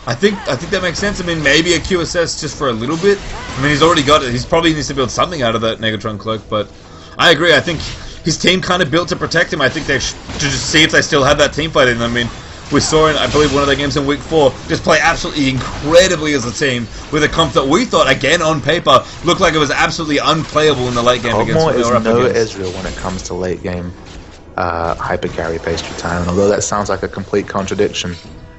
I think that makes sense. I mean, maybe a QSS just for a little bit. I mean, he's already got it. He's probably needs to build something out of that Negatron Cloak, but I agree. I think his team kind of built to protect him. I think they should just see if they still have that team fight in them. I mean, we saw in, I believe, one of their games in Week 4 just play absolutely incredibly as a team with a comp that we thought, again, on paper, looked like it was absolutely unplayable in the late game against Kog'Maw is no Ezreal when it comes to late game hyper carry pastry time, and although that sounds like a complete contradiction,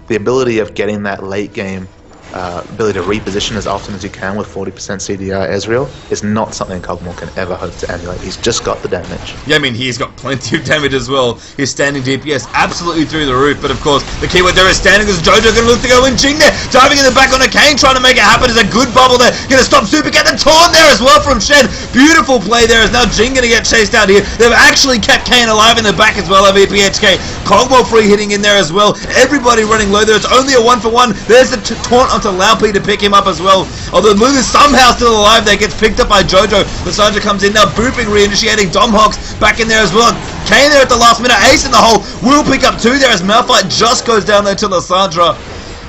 the ability of getting that late game ability to reposition as often as you can with 40% CDR Ezreal is not something Kog'Maw can ever hope to emulate. He's just got the damage. Yeah, I mean, he's got plenty of damage as well. His standing DPS absolutely through the roof, but of course, the keyword there is standing as Jojo going to look to go in. Jing there, diving in the back on a Kane, trying to make it happen. Is a good bubble there. Going to stop Super Cat. The Taunt there as well from Shen. Beautiful play there. Is now Jing going to get chased out here. They've actually kept Kane alive in the back as well of EPHK. Kog'Maw free hitting in there as well. Everybody running low there. It's only a 1-for-1. There's the taunt onto Laopi to pick him up as well. Although Moon is somehow still alive there, gets picked up by Jojo. Lissandra comes in now, booping, reinitiating. Domhawks back in there as well. Kane there at the last minute, ace in the hole. Will pick up 2 there as Malphite just goes down there to Lissandra.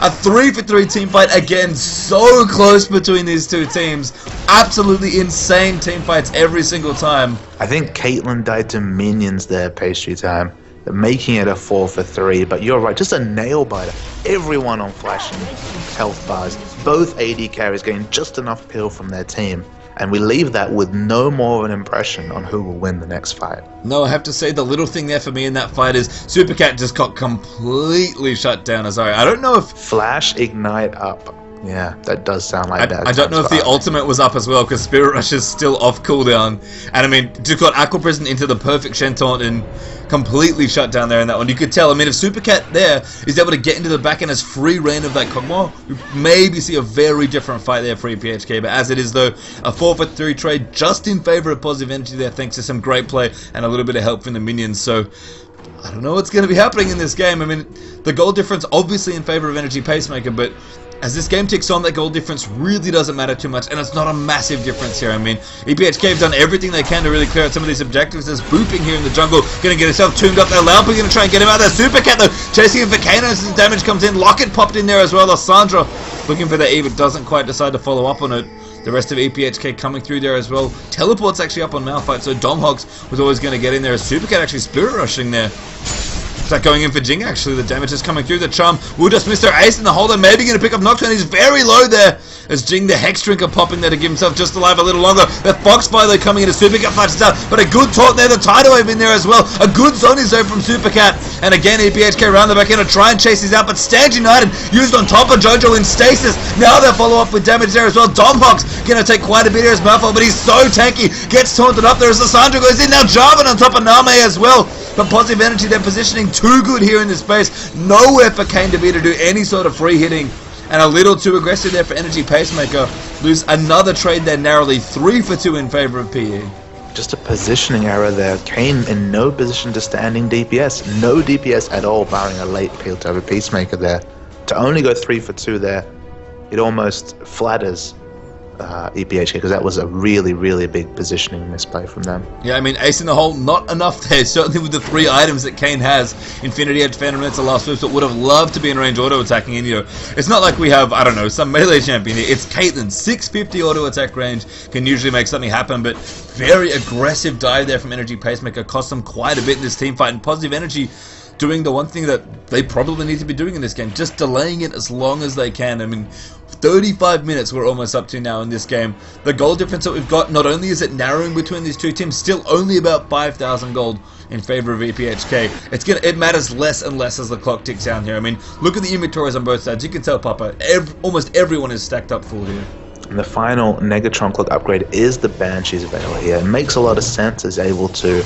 A 3-for-3 team fight again, so close between these two teams. Absolutely insane team fights every single time. I think Caitlyn died to minions there, pastry time, making it a 4-for-3, but you're right, just a nail biter. Everyone on flashing health bars, both AD carries getting just enough peel from their team, and we leave that with no more of an impression on who will win the next fight. No, I have to say the little thing there for me in that fight is Super Cat just got completely shut down. Sorry, I don't know if Flash Ignite up. Yeah, that does sound like that. I don't know if the ultimate was up as well, because Spirit Rush is still off cooldown. And I mean, just got Aqua Prison into the perfect Shen taunt and completely shut down there in that one. You could tell, I mean, if Super Cat there is able to get into the back and has free reign of that Kog'Maw, we maybe see a very different fight there for EPHK. But as it is, though, a 4-for-3 trade just in favor of Positive Energy there, thanks to some great play and a little bit of help from the minions. So I don't know what's going to be happening in this game. I mean, the goal difference obviously in favor of Energy Pacemaker, but as this game ticks on, that goal difference really doesn't matter too much, and it's not a massive difference here. I mean, EPHK have done everything they can to really clear out some of these objectives. There's booping here in the jungle, going to get himself tuned up there. Laopi going to try and get him out there. Super Cat, though, chasing him for Kano as his damage comes in. Locket popped in there as well. Lissandra looking for the E, but doesn't quite decide to follow up on it. The rest of EPHK coming through there as well. Teleport's actually up on Malphite, so Domhawks was always going to get in there. As Super Cat actually spirit rushing there. Is that going in for Jing, actually? The damage is coming through. The Charm will just miss their ace in the holder. Maybe going to pick up Nocturne. He's very low there. As Jing, the Hex Drinker, popping there to give himself just alive a little longer. The Foxfire, though, coming in as Super Cat flashes out. But a good taunt there. The Tidal Wave in there as well. A good zone is there from Super Cat. And again, EPHK around the back end to try and chase these out. But Stand United used on top of Jojo in stasis. Now they'll follow up with damage there as well. Domhawk's going to take quite a bit here as Malphite, but he's so tanky. Gets taunted up there as Lissandra goes in. Now Jarvan on top of Name as well. But Positive Energy, they're positioning too good here in this space. Nowhere for Kane to be to do any sort of free hitting. And a little too aggressive there for Energy Pacemaker. Lose another trade there narrowly. 3-for-2 in favor of PE. Just a positioning error there. Kane in no position to standing DPS. No DPS at all, barring a late peel to have a Peacemaker there. To only go 3-for-2 there, it almost flatters EPHK, because that was a really, really big positioning misplay from them. Yeah, I mean, ace in the hole, not enough there. Certainly with the 3 items that Kane has. Infinity Edge, Phantom Lance, the last swoops, that would have loved to be in range auto attacking. And, you know, it's not like we have, I don't know, some melee champion here. It's Caitlyn. 650 auto attack range can usually make something happen, but very aggressive dive there from Energy Pacemaker cost them quite a bit in this team fight. And Positive Energy doing the one thing that they probably need to be doing in this game, just delaying it as long as they can. I mean, 35 minutes we're almost up to now in this game. The goal difference that we've got, not only is it narrowing between these two teams, still only about 5,000 gold in favor of EPHK. It matters less and less as the clock ticks down here. I mean, look at the inventories on both sides. You can tell, Papa, almost everyone is stacked up full here. And the final Negatron Cloak upgrade is the Banshee's Veil here. It makes a lot of sense, is able to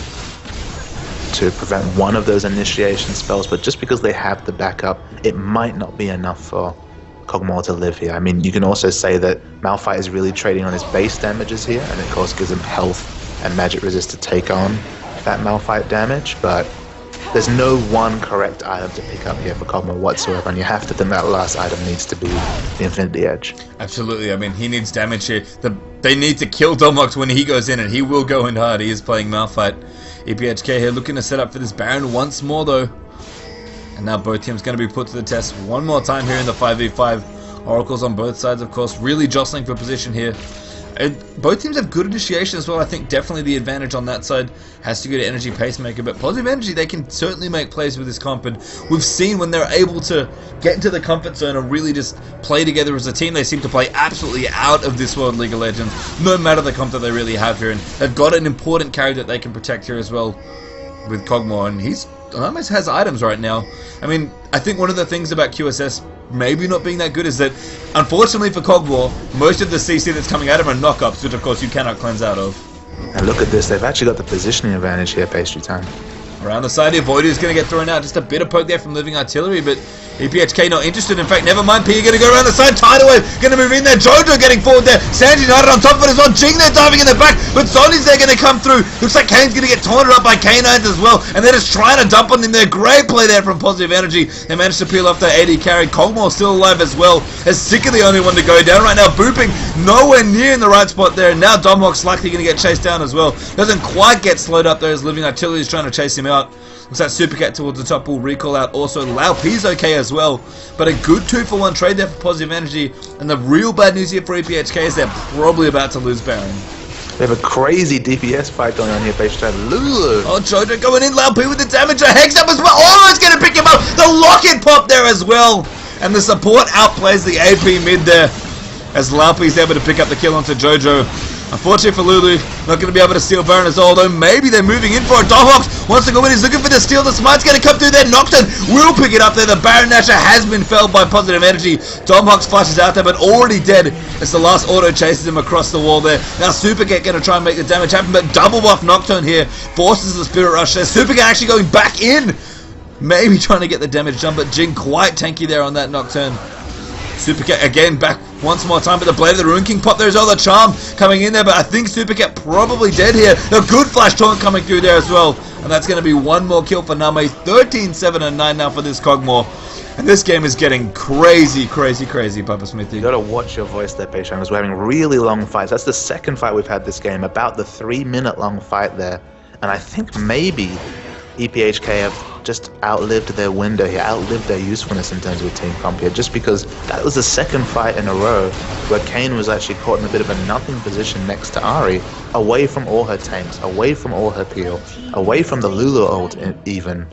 to prevent one of those initiation spells, but just because they have the backup, it might not be enough for Kog'Maw to live here. I mean, you can also say that Malphite is really trading on his base damages here, and of course gives him health and magic resist to take on that Malphite damage, but there's no one correct item to pick up here for Kog'Maw whatsoever, and you have to think that last item needs to be the Infinity Edge. Absolutely, I mean, he needs damage here. They need to kill Dommox when he goes in, and he will go in hard. He is playing Malphite. EPHK here looking to set up for this Baron once more, though. And now both teams going to be put to the test one more time here in the 5v5. Oracles on both sides, of course, really jostling for position here. Both teams have good initiation as well. I think definitely the advantage on that side has to go to Energy Pacemaker, but Positive Energy, they can certainly make plays with this comp, and we've seen when they're able to get into the comfort zone and really just play together as a team, they seem to play absolutely out of this world League of Legends, no matter the comp that they really have here, and they've got an important carry that they can protect here as well with Kog'Maw, and he's almost has items right now. I mean, I think one of the things about QSS maybe not being that good is that, unfortunately for Kog'Maw, most of the CC that's coming out of him are knockups, which of course you cannot cleanse out of. And look at this, they've actually got the positioning advantage here, Pastry Time. Around the side here, Void is going to get thrown out. Just a bit of poke there from Living Artillery, but EPHK not interested. In fact, never mind. PE going to go around the side. Tideway going to move in there. Jojo getting forward there. Sands United on top of it as well. Jing there diving in the back, but Sonny's there going to come through. Looks like Kane's going to get taunted up by K9s as well, and they're just trying to dump on him there. Great play there from Positive Energy. They managed to peel off that AD carry. Kog'Maw still alive as well. As Sika the only one to go down right now. Booping nowhere near in the right spot there. And now Domhawk's likely going to get chased down as well. Doesn't quite get slowed up there as Living Artillery is trying to chase him out. Looks like Super Cat towards the top will recall out also. Lao P's okay as well. But a good 2-for-1 trade there for Positive Energy. And the real bad news here for EPHK is they're probably about to lose Baron. They have a crazy DPS fight going on here, based on Lulu. Oh, Jojo going in. Lao P with the damage. A Hex up as well. Oh, it's going to pick him up. The lock-in pop there as well. And the support outplays the AP mid there, as Lao P's able to pick up the kill onto Jojo. Unfortunately for Lulu, not going to be able to steal Baron as well, although maybe they're moving in for it. Domhawk wants to go in, he's looking for the steal. The Smite's going to come through there. Nocturne will pick it up there. The Baron Nasher has been felled by Positive Energy. Domhawk flashes out there, but already dead as the last auto chases him across the wall there. Now Supercat going to try and make the damage happen, but double buff Nocturne here forces the Spirit Rush there. Supercat actually going back in, maybe trying to get the damage done, but Jing quite tanky there on that Nocturne. Supercat again back once more time, but the Blade of the Rune King pop. There's all the charm coming in there, but I think Supercat probably dead here. A good flash taunt coming through there as well, and that's going to be one more kill for Name. 13, 7, and 9 now for this Kog'Maw. And this game is getting crazy, crazy, crazy, Papa Smithy. You got to watch your voice there, Patreon, because we're having really long fights. That's the second fight we've had this game, about the 3-minute long fight there, and I think maybe EPHK have just outlived their window here, outlived their usefulness in terms of a team comp here, just because that was the second fight in a row where Kayn was actually caught in a bit of a nothing position next to Ahri, away from all her tanks, away from all her peel, away from the Lulu ult even,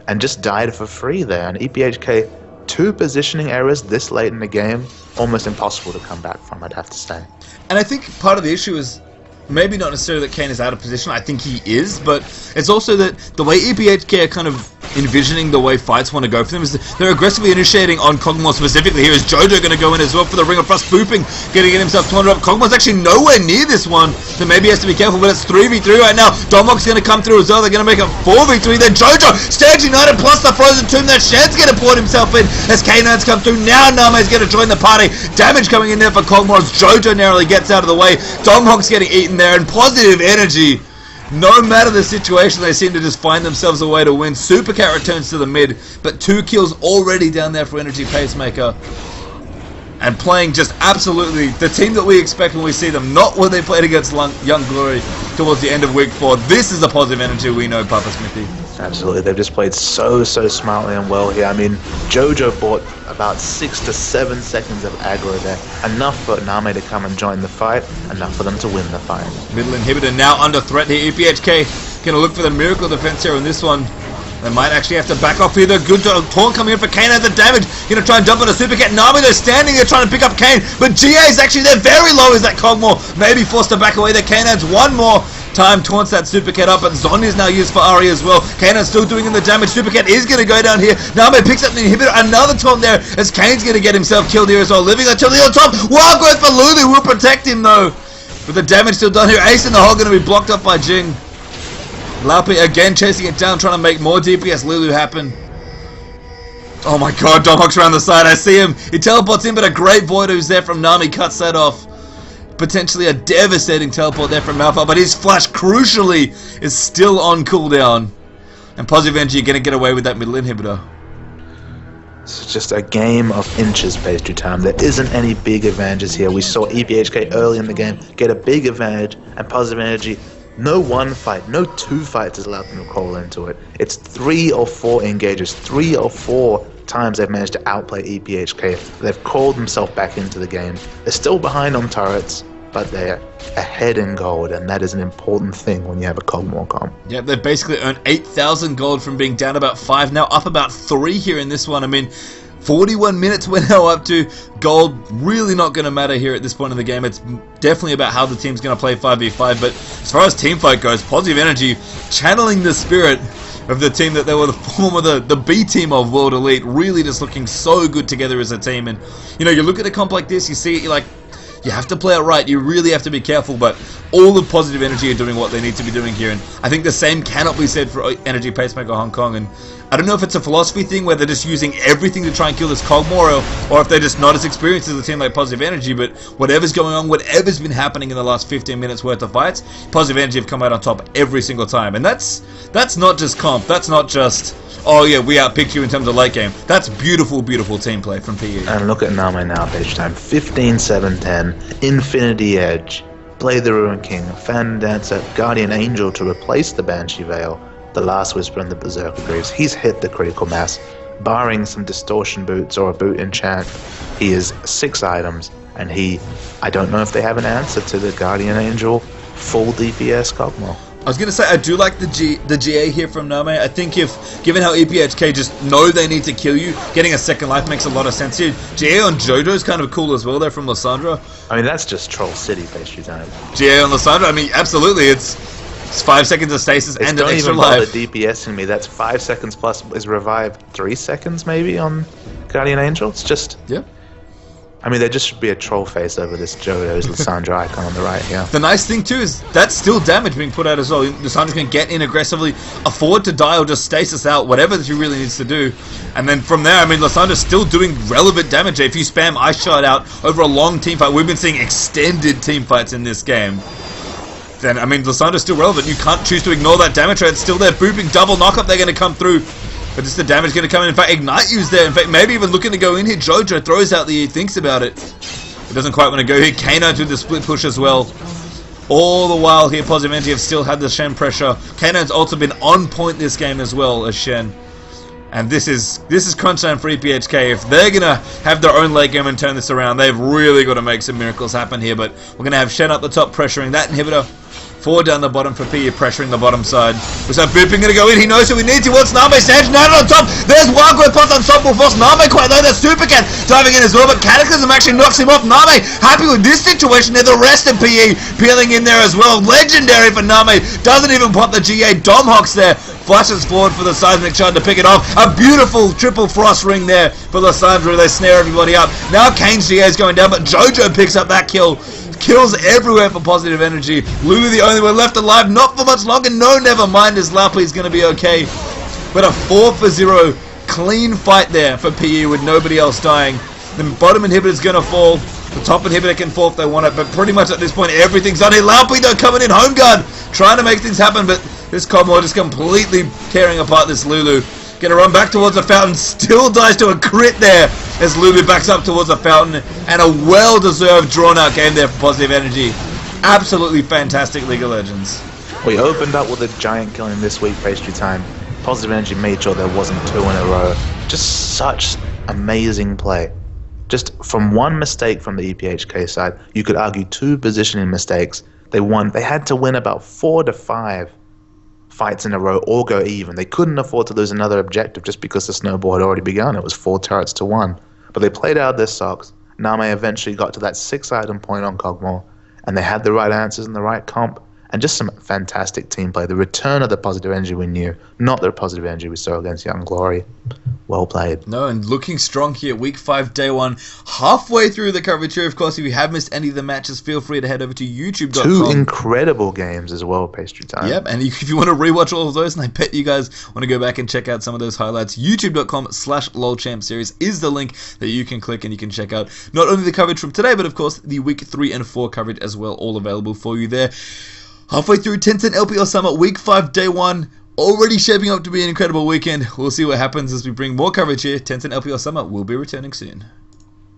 and just died for free there. And EPHK, 2 positioning errors this late in the game, almost impossible to come back from, I'd have to say. And I think part of the issue is maybe not necessarily that Kayn is out of position. I think he is, but it's also that the way EPHK are kind of envisioning the way fights want to go for them is they're aggressively initiating on Kog'Maw specifically. Here is Jojo going to go in as well for the Ring of Frost. Booping, getting himself taunted up. Kog'Maw's actually nowhere near this one, so maybe he has to be careful, but it's 3v3 right now. Domhawk's going to come through as well. They're going to make it 4v3. Then Jojo, Stage United plus the Frozen Tomb. That Shan's going to port himself in as K9's come through. Now Name's going to join the party. Damage coming in there for Kog'Maw as Jojo narrowly gets out of the way. Domhawk's getting eaten there, and Positive Energy, no matter the situation, they seem to just find themselves a way to win. Supercat returns to the mid, but 2 kills already down there for Energy Pacemaker. And playing just absolutely the team that we expect when we see them, not when they played against Young Glory towards the end of week 4. This is the Positive Energy we know, Papa Smithy. Absolutely, they've just played so smartly and well here. I mean, Jojo bought about 6 to 7 seconds of aggro there. Enough for Name to come and join the fight, enough for them to win the fight. Middle inhibitor now under threat here. EPHK going to look for the miracle defense here on this one. They might actually have to back off here. The good taunt coming in for Kayn at the damage. Going to try and dump on a Super Cat. Nami, they're standing there trying to pick up Kayn. But GA's actually there. Very low is that Kog'Maw. Maybe forced to back away. The Kaynad's one more time taunts that Super Cat up. And Zon is now used for Ahri as well. Kaynad's still doing the damage. Super Cat is going to go down here. Nami picks up the inhibitor. Another taunt there as Kayn's going to get himself killed here as well. Living until the on top. Wild growth for Lulu will protect him though. But the damage still done here. Ace in the hole going to be blocked up by Jing. Laupe again chasing it down, trying to make more DPS Lulu happen. Oh my god, Domhawk's around the side, I see him. He teleports in, but a great void who's there from Nami cuts that off. Potentially a devastating teleport there from Malphite, but his flash, crucially, is still on cooldown. And Positive Energy are going to get away with that middle inhibitor. It's just a game of inches, Pastry Time. There isn't any big advantages here. We saw EPHK early in the game get a big advantage, and Positive Energy, no one fight, no two fights has allowed them to crawl into it. It's 3 or 4 engages, 3 or 4 times they've managed to outplay EPHK. They've crawled themselves back into the game. They're still behind on turrets, but they're ahead in gold, and that is an important thing when you have a Cogmore comp. Yeah, they've basically earned 8,000 gold from being down about 5, now up about 3 here in this one. I mean, 41 minutes we're now up to. Gold really not going to matter here at this point in the game. It's definitely about how the team's going to play 5v5, but as far as teamfight goes, Positive Energy channeling the spirit of the team that they were the form of the B team of World Elite, really just looking so good together as a team. And, you know, you look at a comp like this, you see it, you're like, you have to play it right. You really have to be careful, but all of Positive Energy are doing what they need to be doing here, and I think the same cannot be said for Energy Pacemaker Hong Kong. And I don't know if it's a philosophy thing where they're just using everything to try and kill this Cogmore, or if they're just not as experienced as a team like Positive Energy, but whatever's going on, whatever's been happening in the last 15 minutes worth of fights, Positive Energy have come out on top every single time. And that's not just comp, that's not just, oh yeah, we outpicked you in terms of late game. That's beautiful, beautiful team play from PE. And look at Name now, Page Time. 15-7-10, Infinity Edge, Play the Ruin King, Fan Dancer, Guardian Angel to replace the Banshee Veil, the Last Whisper and the Berserker Greaves. He's hit the critical mass. Barring some Distortion boots or a boot enchant, he is 6 items, and I don't know if they have an answer to the Guardian Angel full DPS Cogmore. I was going to say, I do like the GA here from Name. I think given how EPHK just know they need to kill you, getting a second life makes a lot of sense here. GA on Jojo is kind of cool as well there from Lysandra. I mean, that's just Troll City Pastry Time. GA on Lysandra, I mean, absolutely, it's 5 seconds of stasis and an extra life. Don't even bother DPSing me, that's 5 seconds plus is revived 3 seconds maybe on Guardian Angel. It's just... Yeah. I mean, there just should be a troll face over this Jodo's Lysandra icon on the right here. The nice thing, too, is that's still damage being put out as well. Lysandra can get in aggressively, afford to die or just stasis out, whatever she really needs to do. And then from there, I mean, Lysandra's still doing relevant damage. If you spam Ice Shard out over a long team fight, we've been seeing extended team fights in this game. Then, I mean, Lysandra's still relevant. You can't choose to ignore that damage rate. It's still there. Booping double knockup, they're going to come through. But just the damage going to come in. In fact, Ignite U's there. In fact, maybe even looking to go in here. Jojo throws out the E, thinks about it. He doesn't quite want to go here. K9 to the split push as well. All the while here, Positive Energy have still had the Shen pressure. K9's also been on point this game as well as Shen. And this is crunch time for EPHK. If they're going to have their own late game and turn this around, they've really got to make some miracles happen here. But we're going to have Shen up the top pressuring that inhibitor. 4 down the bottom for PE, pressuring the bottom side. We have Booping going to go in. He knows who he needs. He wants Name. Sanj now on top. There's Wildgrowth Pot Ensemble Force. Name quite low. There's Super Cat diving in as well. But Cataclysm actually knocks him off. Name happy with this situation there. The rest of PE peeling in there as well. Legendary for Name. Doesn't even pop the GA. Domhawks there. Flashes forward for the Seismic Shard to pick it off. A beautiful triple frost ring there for Lysandra. They snare everybody up. Now Kane's GA is going down, but Jojo picks up that kill. Kills everywhere for Positive Energy. Lulu the only one left alive. Not for much longer. No, never mind. As Laupe is going to be okay. But a 4-for-0 clean fight there for PE with nobody else dying. The bottom inhibitor is going to fall. The top inhibitor can fall if they want it. But pretty much at this point, everything's done here. Laupe, though, coming in. Home guard. Trying to make things happen. But this Cogmore just completely tearing apart this Lulu. Gonna run back towards the fountain. Still dies to a crit there as Lulu backs up towards the fountain. And a well-deserved drawn-out game there for Positive Energy. Absolutely fantastic League of Legends. We opened up with a giant killing this week, Pastry Time. Positive Energy made sure there wasn't 2 in a row. Just such amazing play. Just from one mistake from the EPHK side, you could argue 2 positioning mistakes. They won. They had to win about 4 to 5 fights in a row or go even. They couldn't afford to lose another objective just because the snowball had already begun. It was 4 turrets to 1. But they played out their socks. Name eventually got to that 6-item point on Cogmore, and they had the right answers and the right comp, and just some fantastic team play. The return of the Positive Energy we knew, not the Positive Energy we saw against Young Glory. Well played. No, and looking strong here, week 5, day 1, halfway through the coverage here. Of course, if you have missed any of the matches, feel free to head over to youtube.com. 2 incredible games as well, Pastry Time. Yep, and if you want to rewatch all of those, and I bet you guys want to go back and check out some of those highlights, youtube.com/LOLChamp series is the link that you can click and you can check out not only the coverage from today, but of course the week 3 and 4 coverage as well, all available for you there. Halfway through 10-10 LPL Summer, week 5, day 1. Already shaping up to be an incredible weekend. We'll see what happens as we bring more coverage here. 10-10 LPL Summer will be returning soon.